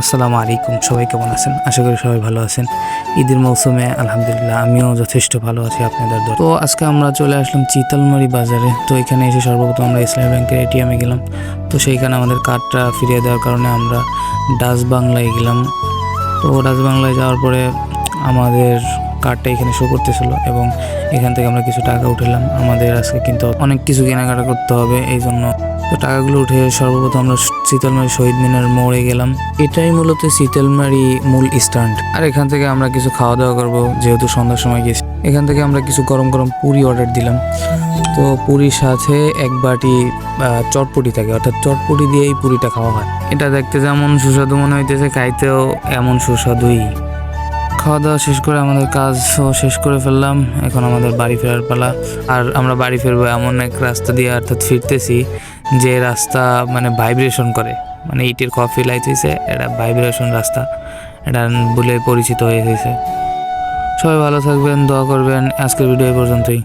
আসসালামু আলাইকুম, সবাই কেমন আছেন? আশা করি সবাই ভালো আছেন। ঈদের মৌসুমে আলহামদুলিল্লাহ আমিও যথেষ্ট ভালো আছি আপনাদের দোয়ায়। তো আজকে আমরা চলে আসলাম চিতলমারি বাজারে। তো এখানে এসে সর্বপ্রথম আমরা ইসলামী ব্যাংকের এটিএমে গেলাম। তো সেইখানে আমাদের কার্ডটা ফিরিয়ে দেওয়ার কারণে আমরা ডাচ বাংলায় গেলাম। তো ডাচ বাংলায় যাওয়ার পরে আমাদের কার্ডটা এখানে শো করতেছিল এবং এখান থেকে আমরা কিছু টাকা উঠালাম। আমাদের আজকে কিন্তু অনেক কিছু কেনাকাটা করতে হবে, এই জন্য তো টাকাগুলো উঠে সর্বপ্রথম আমরা চিতলমারি শহীদ মিনার মোড়ে গেলাম। এটাই মূলত চিতলমারি মূল স্ট্যান্ড। আর এখান থেকে আমরা কিছু খাওয়া দাওয়া করবো, যেহেতু সন্ধ্যার সময় গেছি। এখান থেকে আমরা কিছু গরম গরম পুরি অর্ডার দিলাম। তো পুরির সাথে এক বাটি চটপটি থাকে, অর্থাৎ চটপটি দিয়েই পুরিটা খাওয়া হয়। এটা দেখতে যেমন সুস্বাদু মনে হইতেছে, খাইতেও এমন সুস্বাদুই। খাওয়া দাওয়া শেষ করে আমাদের কাজও শেষ করে ফেললাম। এখন আমাদের বাড়ি ফেরার পালা। আর আমরা বাড়ি ফিরবো এমন এক রাস্তা দিয়ে, অর্থাৎ ফিরতেছি যে রাস্তা মানে ভাইব্রেশন করে, মানে ইটের কফি লাইট হয়েছে, এটা ভাইব্রেশন রাস্তা, এটা বলে পরিচিত হয়ে গেছে। সবাই ভালো থাকবেন, দোয়া করবেন। আজকের ভিডিও এই পর্যন্তই।